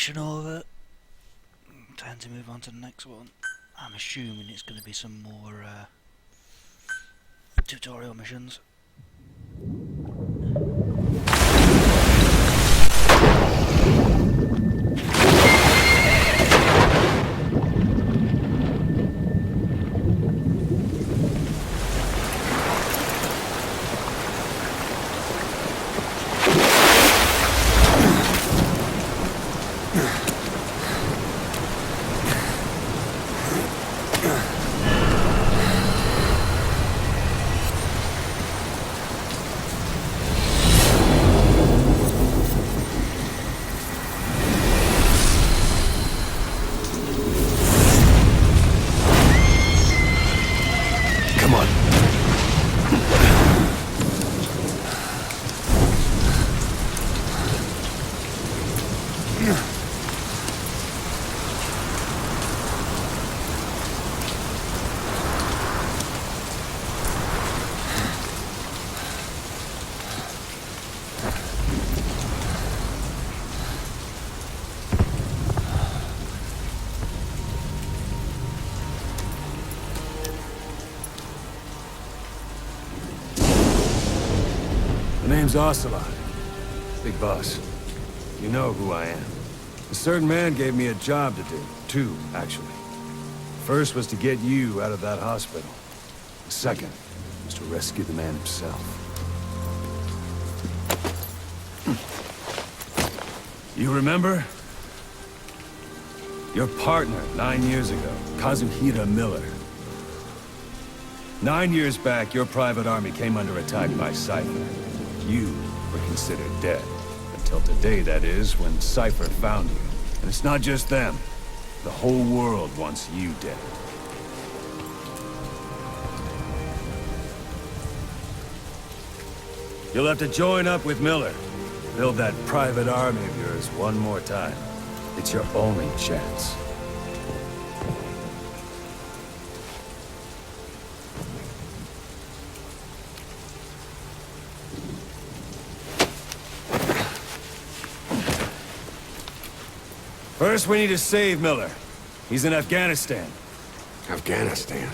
mission over. Time to move on to the next one. I'm assuming it's going to be some more tutorial missions. My name's Ocelot. Big boss. You know who I am. A certain man gave me a job to do. Two, actually. First was to get you out of that hospital. The second was to rescue the man himself. You remember? Your partner 9 years ago, Kazuhira Miller. 9 years back, your private army came under attack by Cypher. You were considered dead. Until today, that is, when Cypher found you. And it's not just them. The whole world wants you dead. You'll have to join up with Miller. Build that private army of yours one more time. It's your only chance. First, we need to save Miller. He's in Afghanistan. Afghanistan?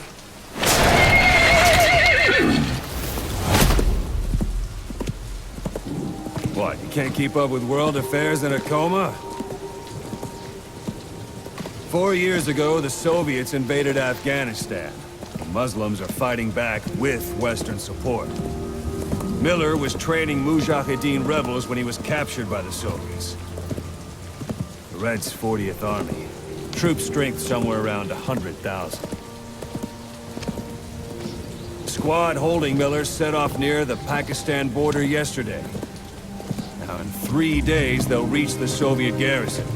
What, you can't keep up with world affairs in a coma? 4 years ago, the Soviets invaded Afghanistan. The Muslims are fighting back with Western support. Miller was training Mujahideen rebels when he was captured by the Soviets. The Red's 40th Army. Troop strength somewhere around 100,000. The squad holding Miller set off near the Pakistan border yesterday. Now, in 3 days, they'll reach the Soviet garrison.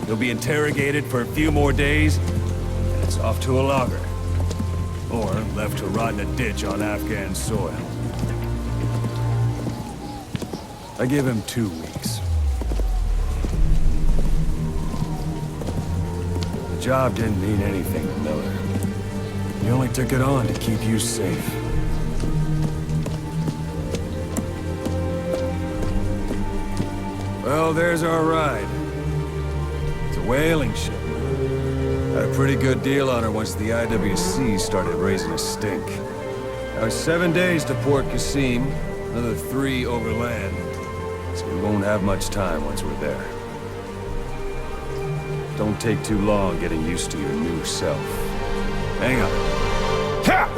He'll be interrogated for a few more days, and it's off to a lager. Or left to rot in a ditch on Afghan soil. I give him 2 weeks. The job didn't mean anything to Miller. He only took it on to keep you safe. Well, there's our ride. It's a whaling ship. Had a pretty good deal on her once the IWC started raising a stink. Now it's 7 days to Port Qasim, another 3 overland. So we won't have much time once we're there. Don't take too long getting used to your new self. Hang on. Ha!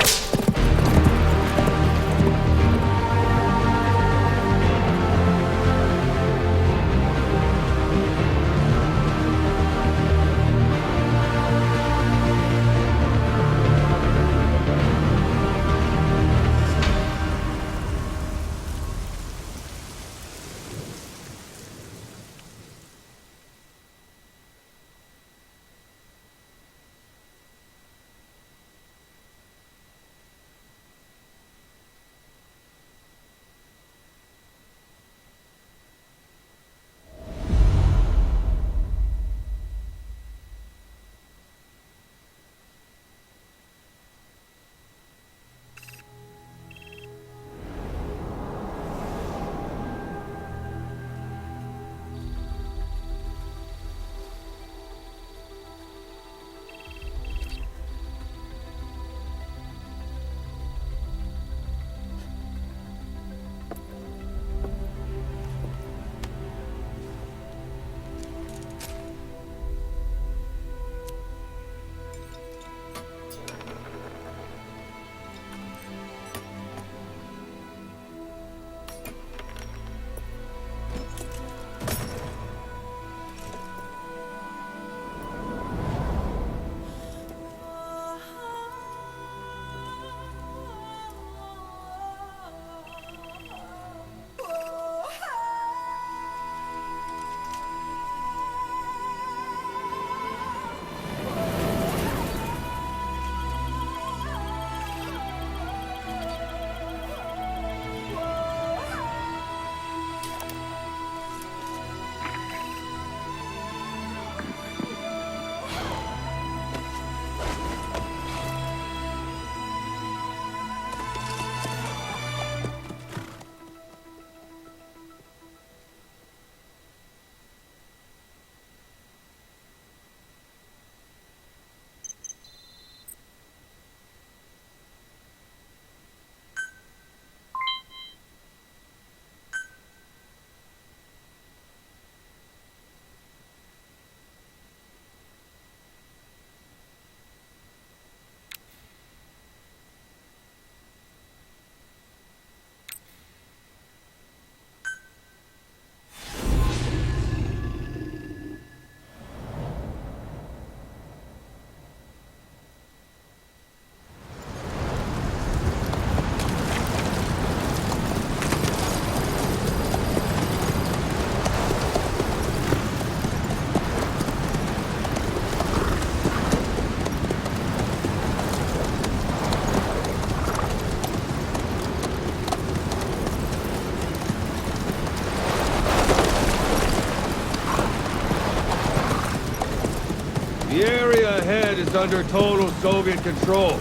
ahead is under total Soviet control.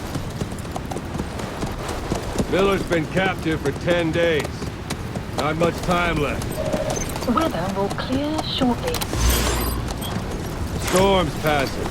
Miller's been captive for 10 days. Not much time left. Weather will clear shortly. The storm's passing.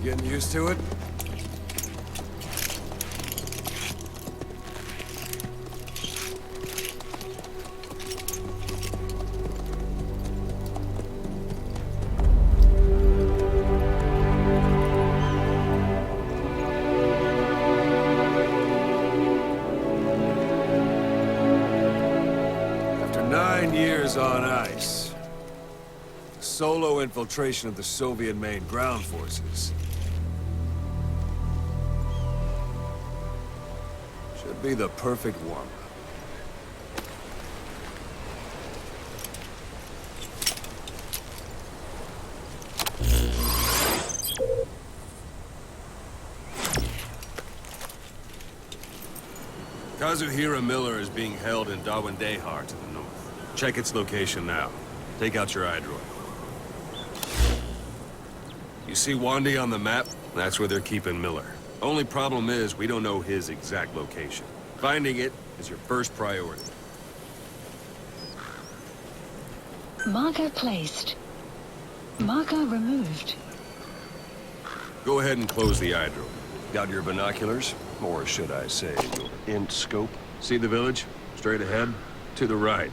Getting used to it? After 9 years on ice, solo infiltration of the Soviet main ground forces should be the perfect warm-up. Kazuhira Miller is being held in Dawandehar to the north. Check its location now. Take out your iDroid. You see Wandi on the map? That's where they're keeping Miller. Only problem is, we don't know his exact location. Finding it is your first priority. Marker placed. Marker removed. Go ahead and close the iDroid. Got your binoculars? Or should I say, your int scope? See the village? Straight ahead? To the right.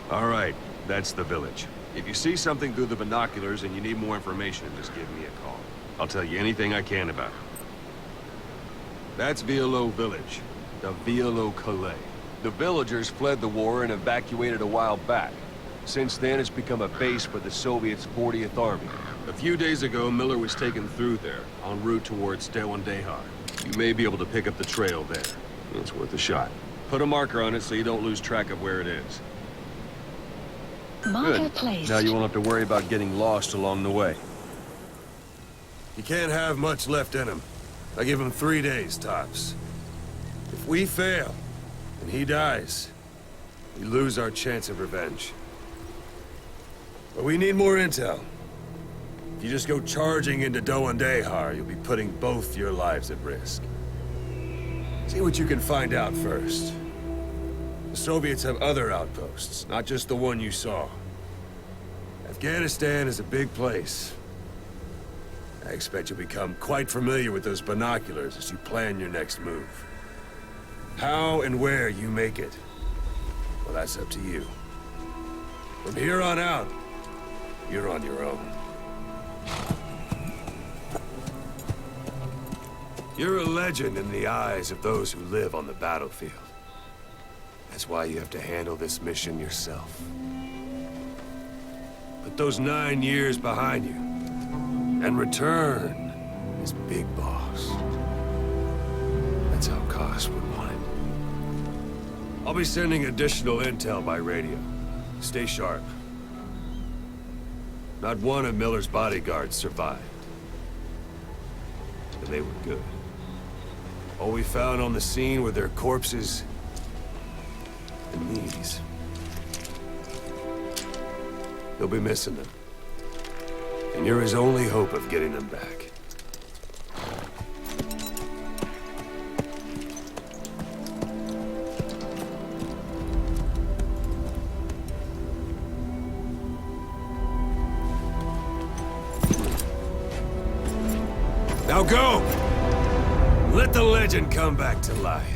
All right, that's the village. If you see something through the binoculars and you need more information, just give me a call. I'll tell you anything I can about it. That's Violo Village, the Violo Calais. The villagers fled the war and evacuated a while back. Since then, it's become a base for the Soviets' 40th Army. A few days ago, Miller was taken through there, en route towards Dawandehar. You may be able to pick up the trail there. It's worth a shot. Put a marker on it so you don't lose track of where it is. Marker Good. placed. Now you won't have to worry about getting lost along the way. He can't have much left in him. I give him 3 days, tops. If we fail, and he dies, we lose our chance of revenge. But we need more intel. If you just go charging into Dawandehar, you'll be putting both your lives at risk. See what you can find out first. The Soviets have other outposts, not just the one you saw. Afghanistan is a big place. I expect you'll become quite familiar with those binoculars as you plan your next move. How and where you make it, well, that's up to you. From here on out, you're on your own. You're a legend in the eyes of those who live on the battlefield. That's why you have to handle this mission yourself. Put those 9 years behind you, and return as Big Boss. That's how Koss would want it. I'll be sending additional intel by radio. Stay sharp. Not one of Miller's bodyguards survived. And they were good. All we found on the scene were their corpses and these. You'll be missing them. And you're his only hope of getting them back. Now go! Let the legend come back to life.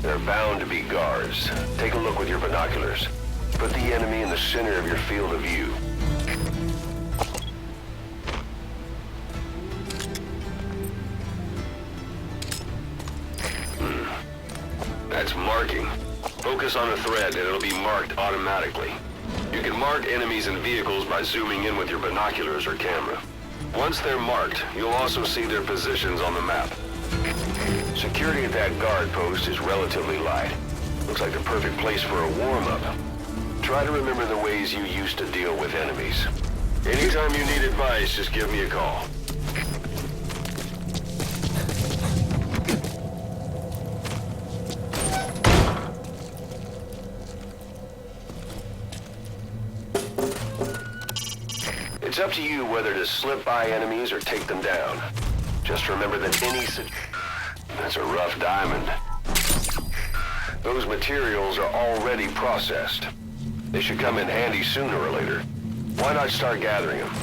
There are bound to be guards. Take a look with your binoculars. Put the enemy in the center of your field of view. That's marking. Focus on a thread and it'll be marked automatically. You can mark enemies and vehicles by zooming in with your binoculars or camera. Once they're marked, you'll also see their positions on the map. Security at that guard post is relatively light. Looks like the perfect place for a warm-up. Try to remember the ways you used to deal with enemies. Anytime you need advice, just give me a call. It's up to you whether to slip by enemies or take them down. Just remember that that's a rough diamond. Those materials are already processed. They should come in handy sooner or later. Why not start gathering them?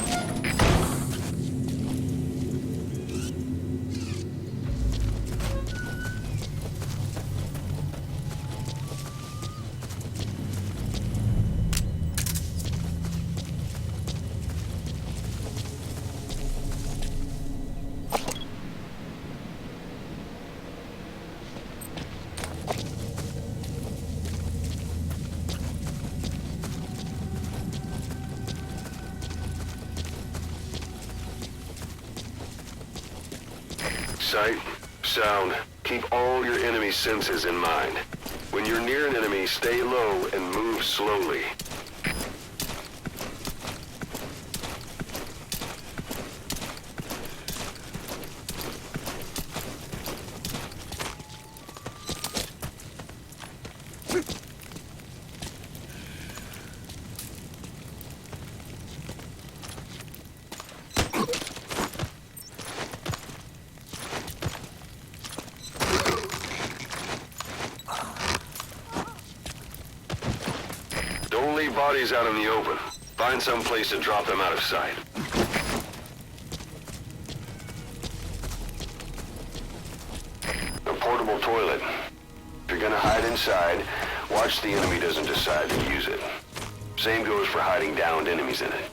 Sight, sound, keep all your enemy senses in mind. When you're near an enemy, stay low and move slowly. Don't leave bodies out in the open. Find some place to drop them out of sight. A portable toilet. If you're gonna hide inside, watch the enemy doesn't decide to use it. Same goes for hiding downed enemies in it.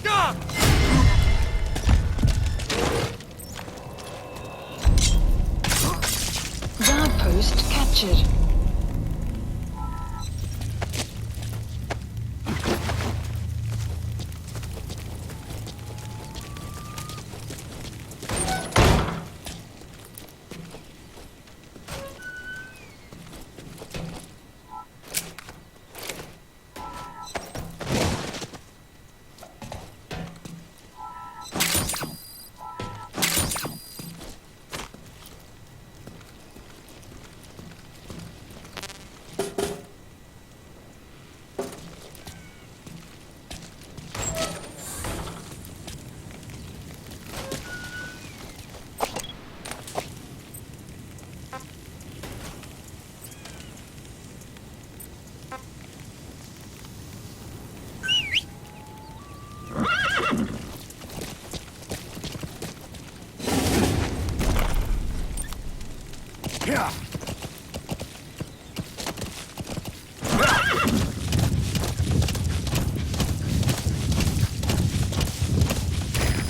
Guard post captured.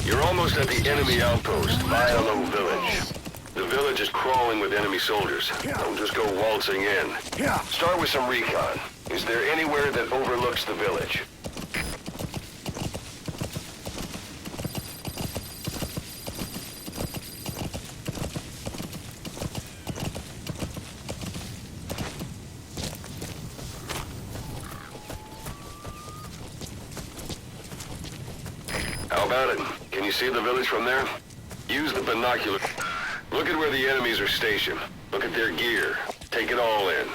You're almost at the enemy outpost, Vialo Village. The village is crawling with enemy soldiers. Don't just go waltzing in. Start with some recon. Is there anywhere that overlooks the village? How about it? Can you see the village from there? Use the binocular. Look at where the enemies are stationed. Look at their gear. Take it all in.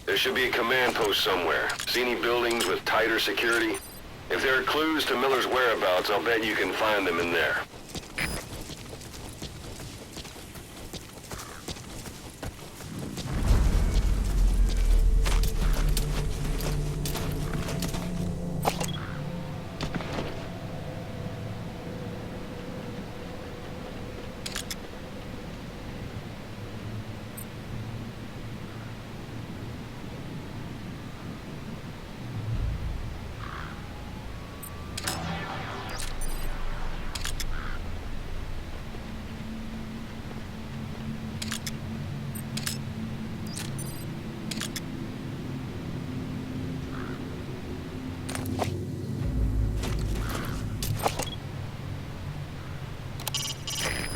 There should be a command post somewhere. See any buildings with tighter security? If there are clues to Miller's whereabouts, I'll bet you can find them in there.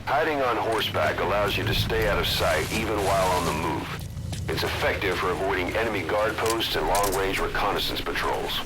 Hiding on horseback allows you to stay out of sight even while on the move. It's effective for avoiding enemy guard posts and long-range reconnaissance patrols.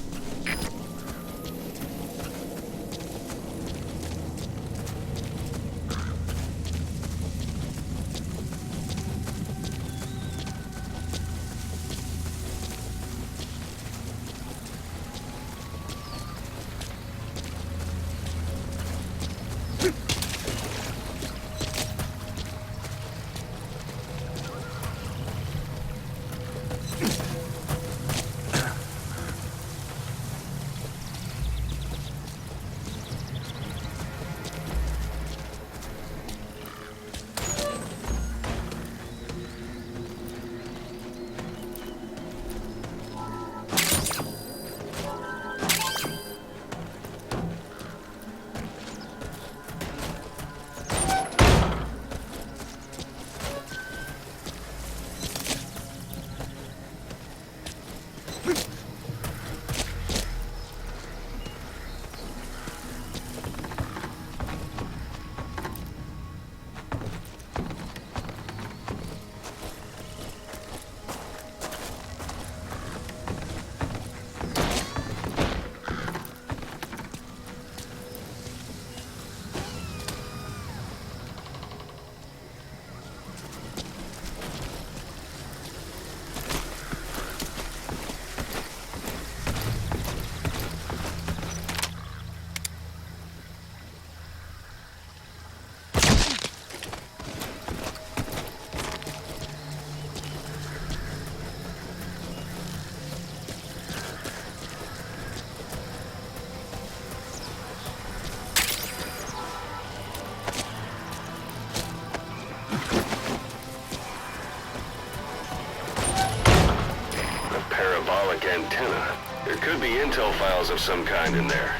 Antenna. There could be intel files of some kind in there.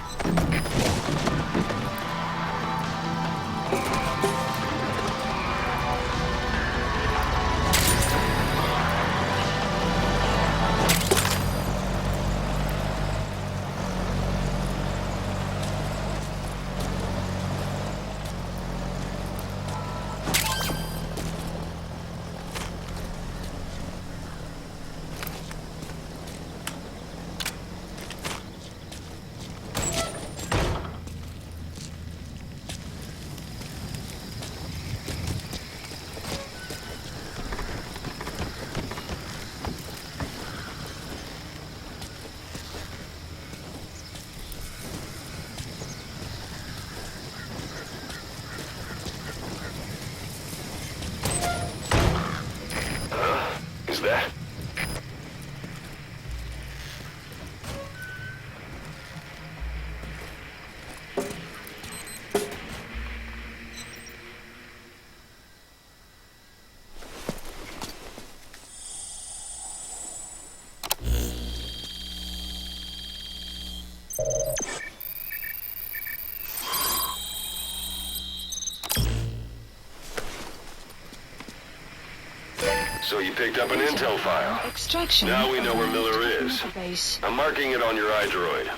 So you picked up an intel file. Extraction. Now we know where Miller is. Base. I'm marking it on your iDroid.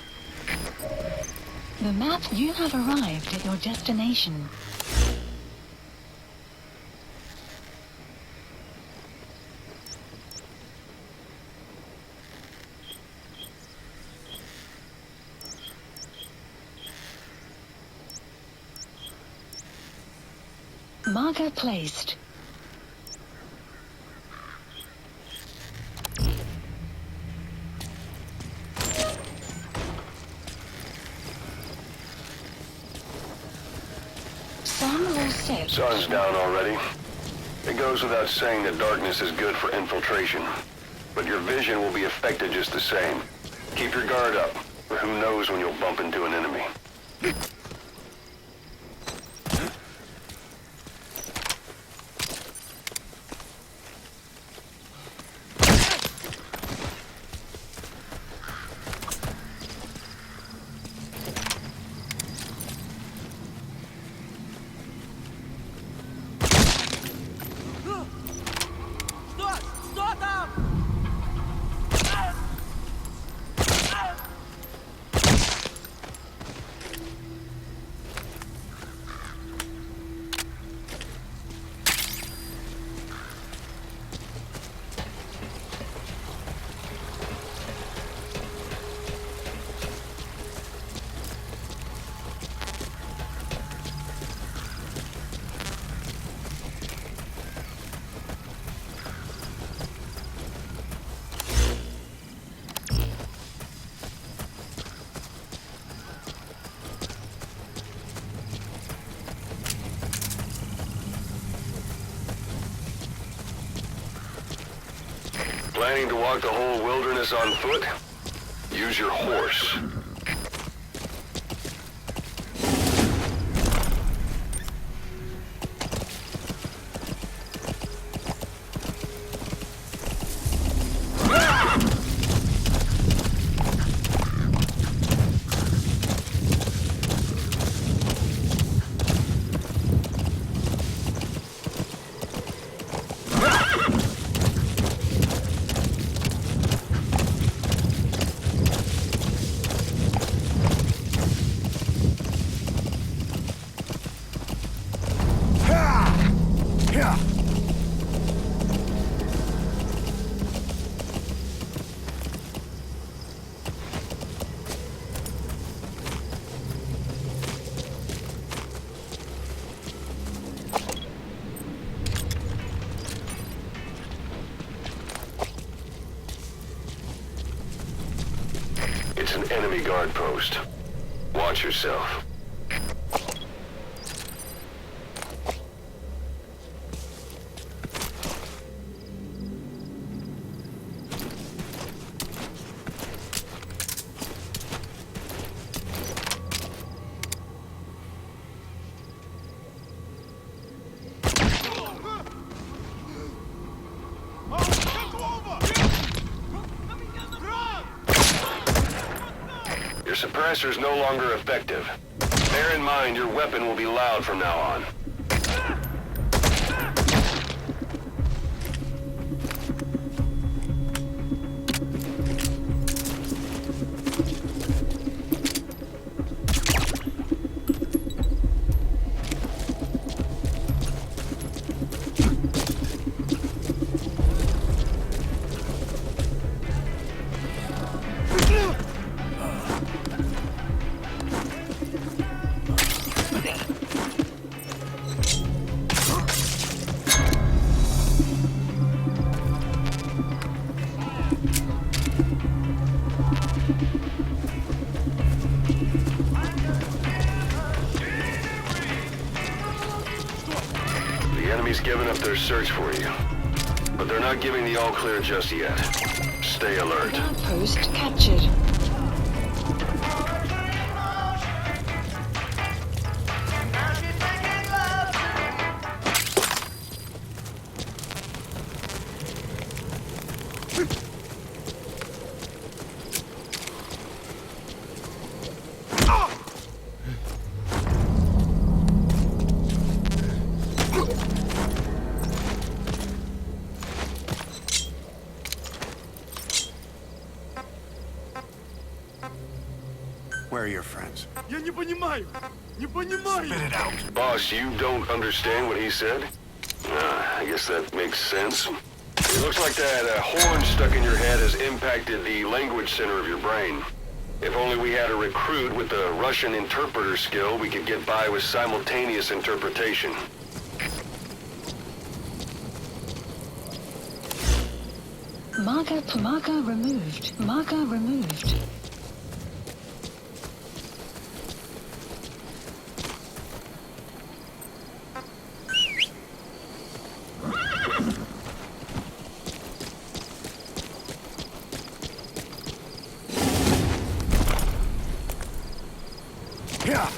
The map, you have arrived at your destination. Marker placed. Sun all set. Sun's down already. It goes without saying that darkness is good for infiltration. But your vision will be affected just the same. Keep your guard up, or who knows when you'll bump into an enemy. Planning to walk the whole wilderness on foot? Use your horse. It's an enemy guard post. Watch yourself. Your suppressor's no longer effective. Bear in mind your weapon will be loud from now on. The enemy's given up their search for you, but they're not giving the all-clear just yet. Stay alert. Outpost captured. are your friends? Я не понимаю! Не понимаю! Spit it out. Boss, you don't understand what he said? I guess that makes sense. It looks like that horn stuck in your head has impacted the language center of your brain. If only we had a recruit with the Russian interpreter skill, we could get by with simultaneous interpretation. Marker removed. Marker removed. Yeah.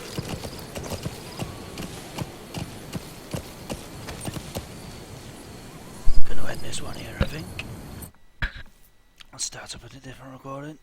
Gonna end this one here, I think. I'll start up with a different recording.